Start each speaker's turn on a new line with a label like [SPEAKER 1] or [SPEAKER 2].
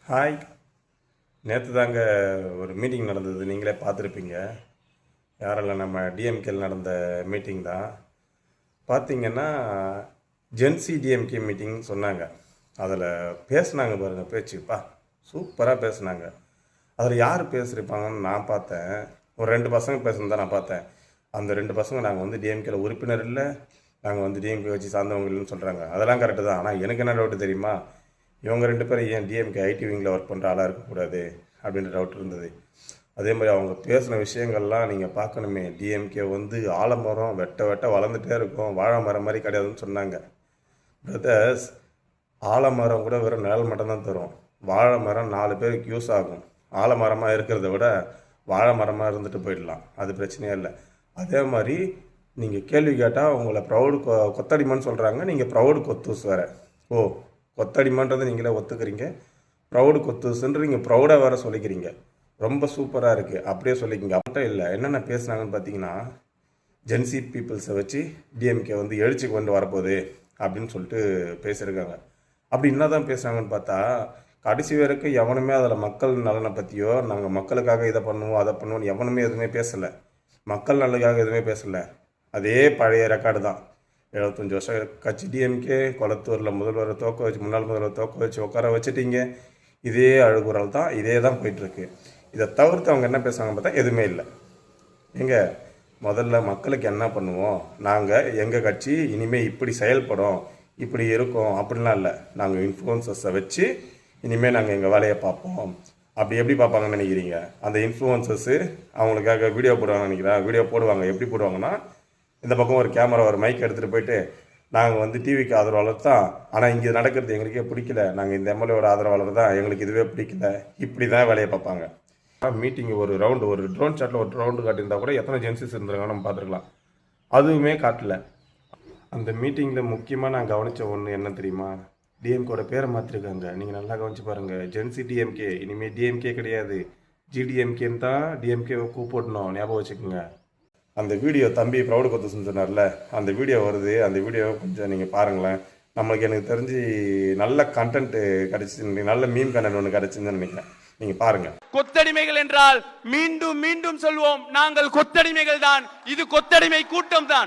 [SPEAKER 1] Hi. நேற்று தாங்க ஒரு மீட்டிங் நடந்தது, நீங்களே பார்த்துருப்பீங்க. யாரெல்லாம் நம்ம டிஎம்கேல நடந்த மீட்டிங் தான். பார்த்தீங்கன்னா ஜென்சி டிஎம்கே மீட்டிங் சொன்னாங்க. அதில் பேசுனாங்க பாருங்கள், பேச்சுப்பா சூப்பராக பேசுனாங்க. அதில் யார் பேசியிருப்பாங்கன்னு நான் பார்த்தேன். ஒரு 2 பசங்க பேசுனதான் நான் பார்த்தேன். அந்த 2 பசங்க நாங்கள் வந்து டிஎம்கேல உறுப்பினர் இல்லை, நாங்கள் வந்து டிஎம்கே வச்சு சார்ந்தவங்க இல்லைன்னு சொல்கிறாங்க. அதெல்லாம் கரெக்டு தான். ஆனால் எனக்கு என்ன டவுட்டு தெரியுமா, இவங்க 2 பேரும் ஏன் டிஎம்கே ஐடி விங்கில் ஒர்க் பண்ணுற ஆளாக இருக்கக்கூடாது அப்படின்ற டவுட் இருந்தது. அதே மாதிரி அவங்க பேசின விஷயங்கள்லாம் நீங்கள் பார்க்கணுமே. டிஎம்கே வந்து ஆலமரம் வெட்ட வெட்ட வளர்ந்துட்டே இருக்கும், வாழை மரம் மாதிரி கிடையாதுன்னு சொன்னாங்க. பிரதர்ஸ், ஆலமரம் கூட வெறும் நிழல் மட்டும்தான் தரும். வாழை மரம் 4 பேருக்கு யூஸ் ஆகும். ஆலமரமாக இருக்கிறத விட வாழை மரமாக இருந்துட்டு போயிடலாம், அது பிரச்சனையே இல்லை. அதே மாதிரி நீங்கள் கேள்வி கேட்டால் உங்களை ப்ரௌடு கொத்தடிமான்னு சொல்கிறாங்க, நீங்கள் ப்ரௌடு கொத்தூஸ் வேறு. ஓ, கொத்தடிமான்றதை நீங்களே ஒத்துக்கிறீங்க, ப்ரௌடு கொத்தூஸ்ன்ற நீங்கள் ப்ரௌடாக வேறு சொல்லிக்கிறீங்க. ரொம்ப சூப்பராக இருக்குது, அப்படியே சொல்லிக்கிங்க. மட்டும் இல்லை, என்னென்ன பேசுனாங்கன்னு பார்த்தீங்கன்னா, ஜென்சி பீப்புள்ஸை வச்சு டிஎம்கே வந்து எழுச்சி கொண்டு வரப்போகுது அப்படின்னு சொல்லிட்டு பேசியிருக்காங்க. அப்படி என்ன தான் பேசுகிறாங்கன்னு பார்த்தா, கடைசி வரைக்கும் எவனுமே அதில் மக்கள் நலனை பற்றியோ நாங்கள் மக்களுக்காக இதை பண்ணுவோம் அதை பண்ணுவோம்னு எவனுமே எதுவுமே பேசலை. மக்கள் நலனுக்காக எதுவுமே பேசலை. அதே பழைய ரெக்கார்டு தான். 75 வருஷம் கட்சி டிஎம்கே, கொளத்தூரில் முதல்வரை தோக்க வச்சு, முன்னாள் முதல்வரை தோக்க வச்சு உட்கார வச்சுட்டீங்க. இதே அழுகுறல் தான், இதே தான் போயிட்டுருக்கு. இதை தவிர்த்து அவங்க என்ன பேசுவாங்க பார்த்தா எதுவுமே இல்லை. எங்கே முதல்ல மக்களுக்கு என்ன பண்ணுவோம், நாங்கள் எங்கள் கட்சி இனிமேல் இப்படி செயல்படும், இப்படி இருக்கோம் அப்படின்லாம் இல்லை. நாங்கள் இன்ஃப்ளூயன்சர்ஸை வச்சு இனிமேல் நாங்கள் எங்கள் வேலையை பார்ப்போம். அப்படி எப்படி பார்ப்பாங்கன்னு நினைக்கிறீங்க? அந்த இன்ஃப்ளூயன்சர்ஸு அவங்களுக்காக வீடியோ போடுவாங்கன்னு நினைக்கிறேன். வீடியோ போடுவாங்க. எப்படி போடுவாங்கன்னா, இந்த பக்கம் ஒரு கேமரா, ஒரு மைக் எடுத்துகிட்டு போயிட்டு, நாங்கள் வந்து டிவிக்கு ஆதரவாளர் தான், ஆனால் இங்கே நடக்கிறது எங்களுக்கே பிடிக்கல, நாங்கள் இந்த எம்எல்ஏவோட ஆதரவாளர் தான், எங்களுக்கு இதுவே பிடிக்கல, இப்படி தான் வேலையை பார்ப்பாங்க. மீட்டிங் ஒரு ரவுண்டு, ஒரு ட்ரோன் ஷாட்டில் ஒரு ரவுண்டு காட்டியிருந்தா கூட எத்தனை ஜென்சிஸ் இருந்திருக்காங்க நம்ம பார்த்துருக்கலாம். அதுவுமே காட்டல. அந்த மீட்டிங்கில் முக்கியமாக நான் கவனித்த ஒன்று என்ன தெரியுமா, டிஎம்கேவோட பேரை மாற்றிருக்காங்க. நீங்கள் நல்லா கவனிச்சு பாருங்கள். ஜென்சி டிஎம்கே, இனிமேல் டிஎம்கே கிடையாது, ஜிடிஎம்கேன்னு தான் டிஎம்கேவை கூப்பிடணும், ஞாபகம் வச்சுக்கோங்க. அந்த வீடியோ தம்பி ப்ரௌடு கொத்து சொன்னார்ல, அந்த வீடியோ வருது. அந்த வீடியோவை கொஞ்சம் நீங்கள் பாருங்களேன். நம்மளுக்கு எனக்கு தெரிஞ்சு நல்ல கண்டென்ட்டு கிடச்சி, நல்ல மீம் கண்டென்ட் ஒன்று கிடச்சின்னு நினைக்கிறேன். நீங்கள் பாருங்கள்.
[SPEAKER 2] கொத்தடிமைகள் என்றால் மீண்டும் மீண்டும் சொல்வோம், நாங்கள் கொத்தடிமைகள் தான். இது கொத்தடிமை கூட்டம் தான்.